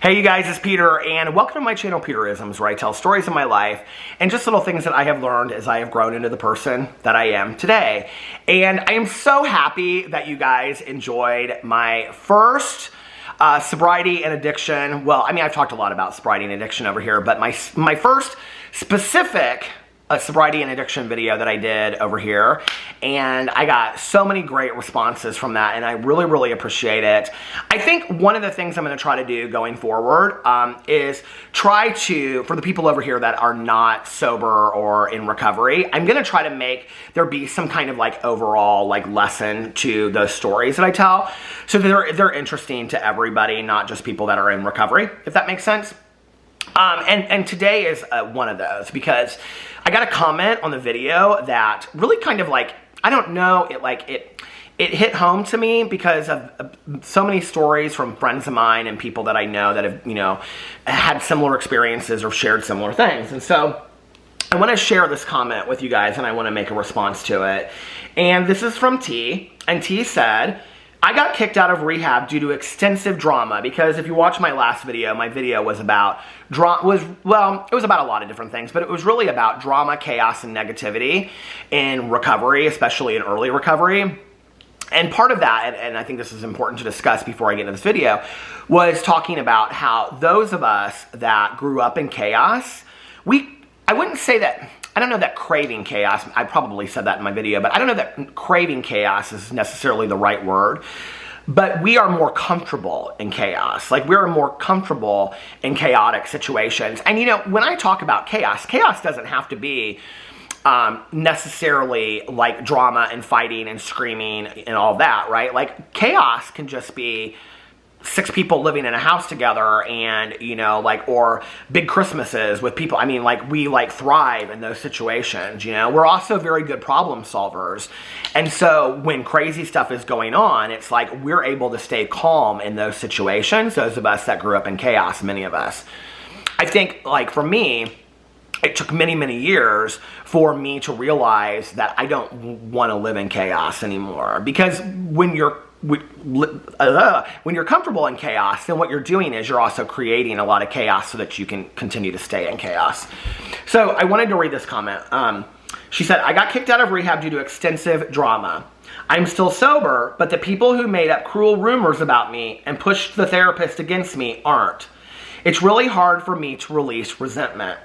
Hey you guys, it's Peter, and welcome to my channel, Peterisms, where I tell stories of my life and just little things that I have learned as I have grown into the person that I am today. And I am so happy that you guys enjoyed my first sobriety and addiction. Well, I mean, I've talked a lot about sobriety and addiction over here, but my first specific sobriety and addiction video that I did over here, and I got so many great responses from that, and I really appreciate it. I think one of the things I'm going to try to do going forward is try to, for the people over here that are not sober or in recovery, I'm going to try to make there be some kind of like overall like lesson to those stories that I tell, so that they're interesting to everybody, not just people that are in recovery, if that makes sense. And today is one of those, because I got a comment on the video that really kind of like, I don't know, it hit home to me because of so many stories from friends of mine and people that I know that have, you know, had similar experiences or shared similar things. And so I want to share this comment with you guys, and I want to make a response to it. And this is from T, and T said, I got kicked out of rehab due to extensive drama, because if you watch my last video, my video was about well, it was about a lot of different things, but it was really about drama, chaos, and negativity in recovery, especially in early recovery. And part of that, and I think this is important to discuss before I get into this video, was talking about how those of us that grew up in chaos, I wouldn't say that, I don't know that craving chaos, I probably said that in my video, but I don't know that craving chaos is necessarily the right word, but we are more comfortable in chaos. Like, we're more comfortable in chaotic situations. And you know, when I talk about chaos, chaos doesn't have to be necessarily like drama and fighting and screaming and all that, right? Like, chaos can just be 6 people living in a house together, and you know, like, or big Christmases with people. I mean, like, we like thrive in those situations, you know. We're also very good problem solvers, and so when crazy stuff is going on, it's like we're able to stay calm in those situations, those of us that grew up in chaos, many of us. I think, like, for me, it took many years for me to realize that I don't want to live in chaos anymore, because when you're comfortable in chaos, then what you're doing is you're also creating a lot of chaos so that you can continue to stay in chaos. So I wanted to read this comment. She said, I got kicked out of rehab due to extensive drama. I'm still sober, but the people who made up cruel rumors about me and pushed the therapist against me aren't. It's really hard for me to release resentment.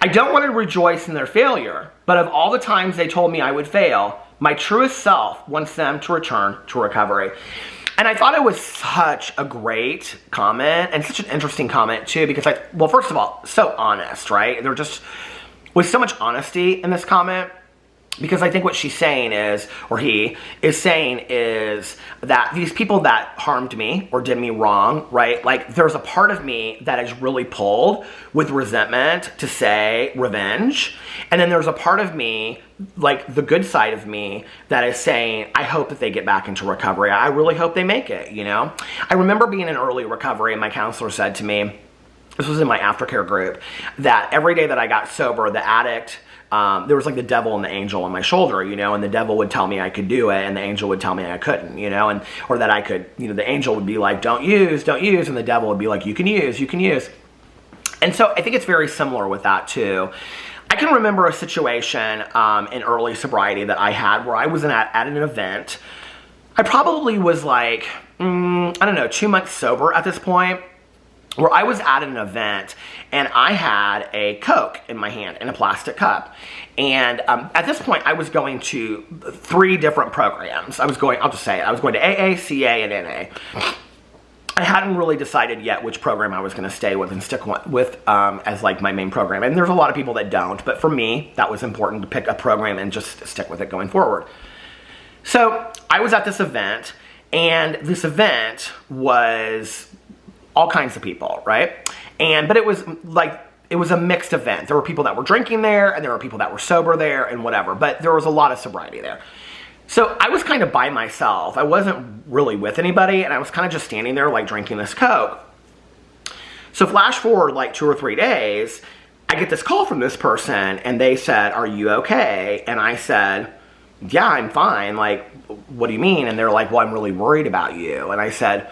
I don't want to rejoice in their failure, but of all the times they told me I would fail, my truest self wants them to return to recovery. And I thought it was such a great comment, and such an interesting comment too, because well, first of all, so honest, right? There just was so much honesty in this comment, because I think what she's saying is, or he is saying, is that these people that harmed me or did me wrong, right? Like, there's a part of me that is really pulled with resentment to say revenge. And then there's a part of me, like the good side of me, that is saying, I hope that they get back into recovery. I really hope they make it, you know? I remember being in early recovery, and my counselor said to me, this was in my aftercare group, that every day that I got sober, the addict, there was like the devil and the angel on my shoulder, you know, and the devil would tell me I could do it, and the angel would tell me I couldn't, you know, or that I could, you know, the angel would be like, don't use, and the devil would be like, you can use. And so I think it's very similar with that too. I can remember a situation in early sobriety that I had where I was at an event. I probably was like, I don't know, 2 months sober at this point, where I was at an event and I had a Coke in my hand in a plastic cup. And at this point, I was going to 3 different programs. I'll just say it. I was going to AA, CA, and NA. I hadn't really decided yet which program I was going to stay with and stick with as like my main program. And there's a lot of people that don't, but for me, that was important to pick a program and just stick with it going forward. So I was at this event, and this event was all kinds of people, right? But it was like, it was a mixed event. There were people that were drinking there, and there were people that were sober there, and whatever, but there was a lot of sobriety there. So I was kind of by myself. I wasn't really with anybody, and I was kind of just standing there like drinking this Coke. So flash forward like 2 or 3 days, I get this call from this person, and they said, are you okay? And I said, yeah, I'm fine. Like, what do you mean? And they're like, well, I'm really worried about you. And I said,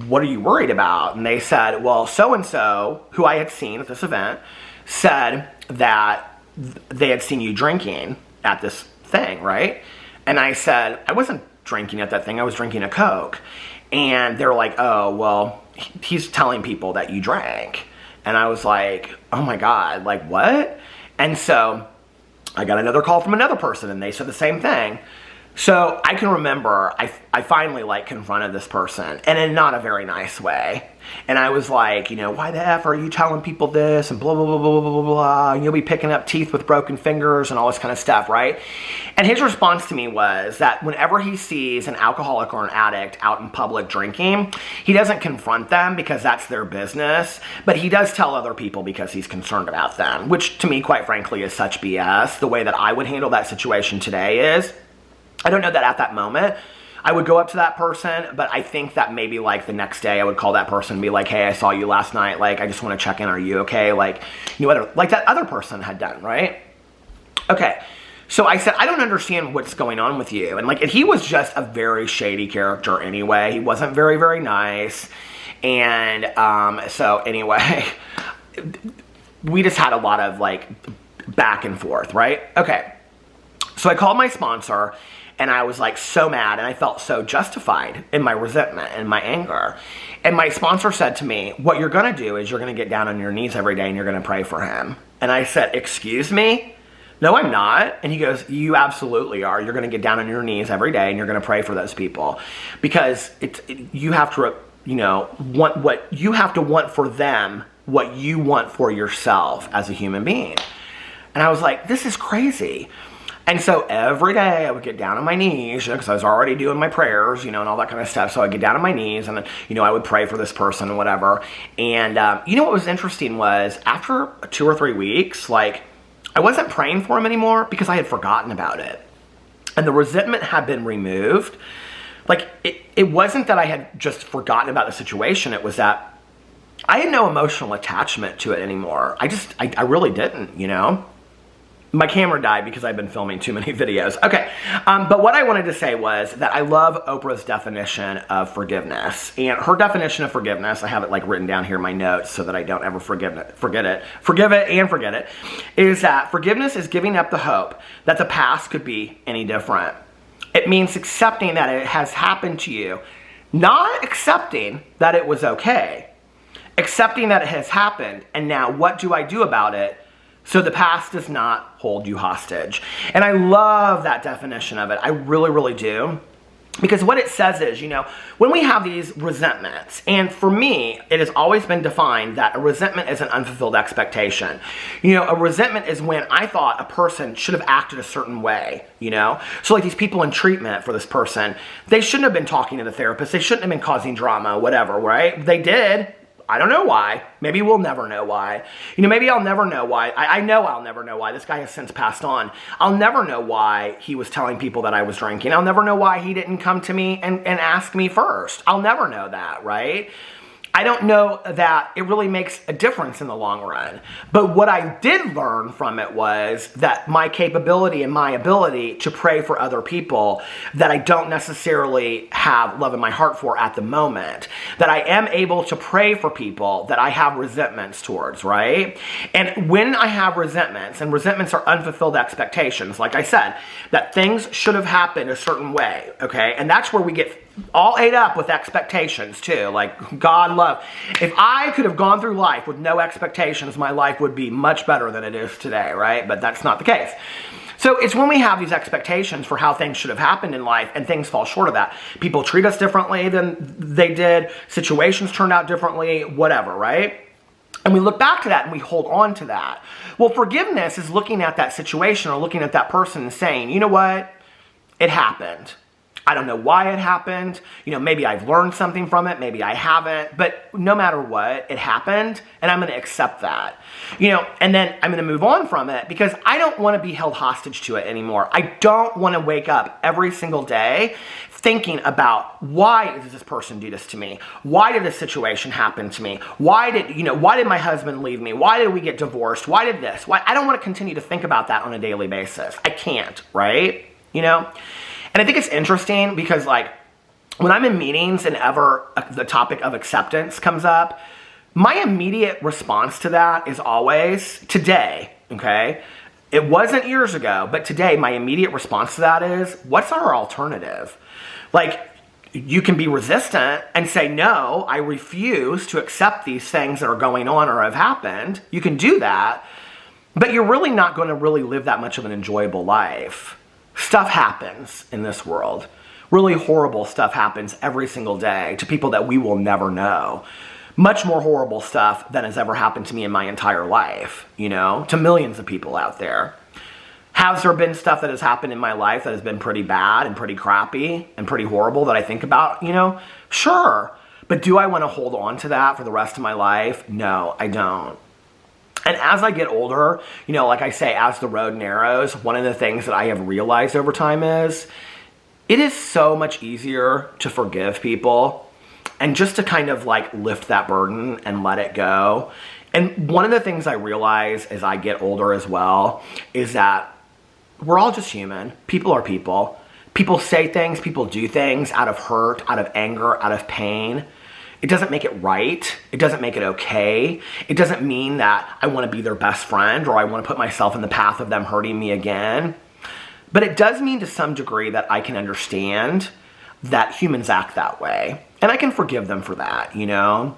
what are you worried about? And they said, well, so-and-so, who I had seen at this event, said that they had seen you drinking at this thing, right? And I said, I wasn't drinking at that thing. I was drinking a Coke. And they're like, oh, well, he's telling people that you drank. And I was like, oh my God, like what? And so I got another call from another person and they said the same thing. So I can remember I finally like confronted this person, and in not a very nice way. And I was like, you know, why the F are you telling people this, and blah, blah, blah, blah, blah, blah, blah. You'll be picking up teeth with broken fingers and all this kind of stuff, right? And his response to me was that whenever he sees an alcoholic or an addict out in public drinking, he doesn't confront them because that's their business, but he does tell other people because he's concerned about them, which to me, quite frankly, is such BS. The way that I would handle that situation today is, I don't know that at that moment I would go up to that person, but I think that maybe like the next day I would call that person and be like, hey, I saw you last night. Like, I just want to check in. Are you okay? Like, you know, like that other person had done, right? Okay. So I said, I don't understand what's going on with you. And like, he was just a very shady character anyway. He wasn't very, very nice. And so anyway, we just had a lot of like back and forth, right? Okay. So I called my sponsor. And I was like so mad, and I felt so justified in my resentment and my anger. And my sponsor said to me, what you're gonna do is you're gonna get down on your knees every day and you're gonna pray for him. And I said, excuse me? No, I'm not. And he goes, you absolutely are. You're gonna get down on your knees every day and you're gonna pray for those people. Because you have to, you know, you have to want for them what you want for yourself as a human being. And I was like, this is crazy. And so every day I would get down on my knees, you know, because I was already doing my prayers, you know, and all that kind of stuff. So I'd get down on my knees and then, you know, I would pray for this person and whatever. And you know what was interesting was after 2 or 3 weeks, like I wasn't praying for him anymore because I had forgotten about it. And the resentment had been removed. Like it wasn't that I had just forgotten about the situation. It was that I had no emotional attachment to it anymore. I really didn't, you know. My camera died because I've been filming too many videos. Okay, but what I wanted to say was that I love Oprah's definition of forgiveness. And her definition of forgiveness, I have it like written down here in my notes so that I don't ever forgive it, is that forgiveness is giving up the hope that the past could be any different. It means accepting that it has happened to you, not accepting that it was okay. Accepting that it has happened, and now what do I do about it so the past does not hold you hostage? And I love that definition of it. I really, really do. Because what it says is, you know, when we have these resentments, and for me, it has always been defined that a resentment is an unfulfilled expectation. You know, a resentment is when I thought a person should have acted a certain way, you know? So like these people in treatment for this person, they shouldn't have been talking to the therapist. They shouldn't have been causing drama, whatever, right? They did. I don't know why. Maybe we'll never know why. You know, maybe I'll never know why. I know I'll never know why. This guy has since passed on. I'll never know why he was telling people that I was drinking. I'll never know why he didn't come to me and ask me first. I'll never know that, right? I don't know that it really makes a difference in the long run. But what I did learn from it was that my capability and my ability to pray for other people that I don't necessarily have love in my heart for at the moment, that I am able to pray for people that I have resentments towards, right? And when I have resentments, and resentments are unfulfilled expectations, like I said, that things should have happened a certain way, okay? And that's where we get all ate up with expectations too. Like, God love. If I could have gone through life with no expectations, my life would be much better than it is today, right? But that's not the case. So it's when we have these expectations for how things should have happened in life and things fall short of that. People treat us differently than they did. Situations turned out differently, whatever, right? And we look back to that and we hold on to that. Well, forgiveness is looking at that situation or looking at that person and saying, you know what? It happened. I don't know why it happened. You know, maybe I've learned something from it. Maybe I haven't. But no matter what, it happened. And I'm going to accept that. You know, and then I'm going to move on from it because I don't want to be held hostage to it anymore. I don't want to wake up every single day thinking about why does this person do this to me? Why did this situation happen to me? Why did my husband leave me? Why did we get divorced? Why did this? Why? I don't want to continue to think about that on a daily basis. I can't, right? You know? And I think it's interesting because, like, when I'm in meetings and ever the topic of acceptance comes up, my immediate response to that is always, today, okay? It wasn't years ago, but today my immediate response to that is, what's our alternative? Like, you can be resistant and say, no, I refuse to accept these things that are going on or have happened. You can do that, but you're really not going to really live that much of an enjoyable life. Stuff happens in this world. Really horrible stuff happens every single day to people that we will never know. Much more horrible stuff than has ever happened to me in my entire life, you know, to millions of people out there. Has there been stuff that has happened in my life that has been pretty bad and pretty crappy and pretty horrible that I think about, you know? Sure. But do I want to hold on to that for the rest of my life? No, I don't. And as I get older, you know, like I say, as the road narrows, one of the things that I have realized over time is it is so much easier to forgive people and just to kind of like lift that burden and let it go. And one of the things I realize as I get older as well is that we're all just human. People are people. People say things, people do things out of hurt, out of anger, out of pain. It doesn't make it right. It doesn't make it okay. It doesn't mean that I want to be their best friend or I want to put myself in the path of them hurting me again. But it does mean to some degree that I can understand that humans act that way. And I can forgive them for that, you know?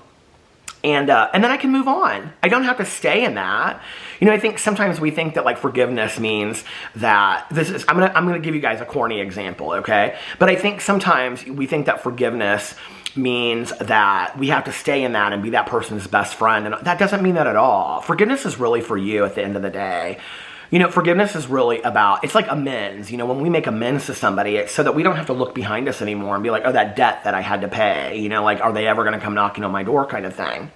And then I can move on. I don't have to stay in that. You know, I think sometimes we think that like forgiveness means that I'm gonna give you guys a corny example, okay? But I think sometimes we think that forgiveness means that we have to stay in that and be that person's best friend. And that doesn't mean that at all. Forgiveness is really for you at the end of the day. You know, forgiveness is really about, it's like amends. You know, when we make amends to somebody, it's so that we don't have to look behind us anymore and be like, oh, that debt that I had to pay, you know, like, are they ever going to come knocking on my door kind of thing.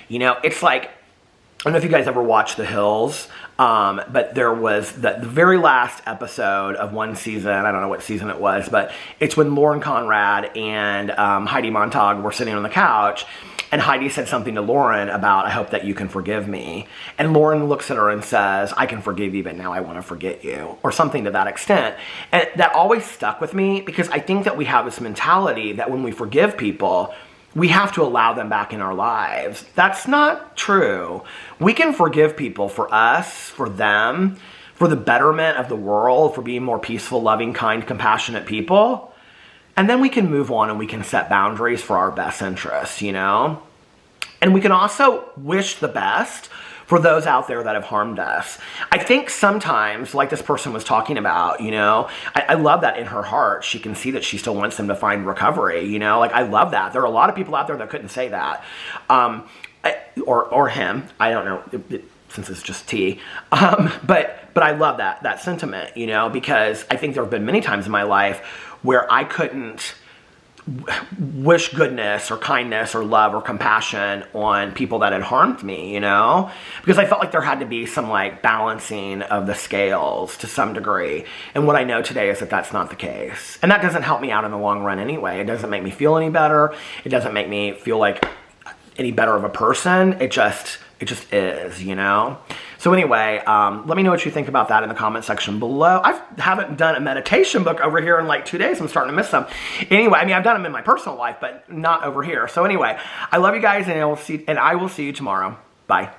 You know, it's like, I don't know if you guys ever watched The Hills, but there was the very last episode of one season, I don't know what season it was, but it's when Lauren Conrad and Heidi Montag were sitting on the couch, and Heidi said something to Lauren about, I hope that you can forgive me. And Lauren looks at her and says, I can forgive you, but now I want to forget you, or something to that extent. And that always stuck with me because I think that we have this mentality that when we forgive people, we have to allow them back in our lives. That's not true. We can forgive people for us, for them, for the betterment of the world, for being more peaceful, loving, kind, compassionate people. And then we can move on and we can set boundaries for our best interests, you know? And we can also wish the best for those out there that have harmed us. I think sometimes, like this person was talking about, you know, I love that in her heart, she can see that she still wants them to find recovery, you know? Like, I love that. There are a lot of people out there that couldn't say that. Or him. I don't know, since it's just T. But I love that sentiment, you know, because I think there have been many times in my life where I couldn't wish goodness or kindness or love or compassion on people that had harmed me, you know? Because I felt like there had to be some like balancing of the scales to some degree. And what I know today is that that's not the case. And that doesn't help me out in the long run anyway. It doesn't make me feel any better. It doesn't make me feel like any better of a person. It just is, you know? So anyway, let me know what you think about that in the comment section below. I haven't done a meditation book over here in like 2 days. I'm starting to miss them. Anyway, I mean, I've done them in my personal life, but not over here. So anyway, I love you guys, and I will see you tomorrow. Bye.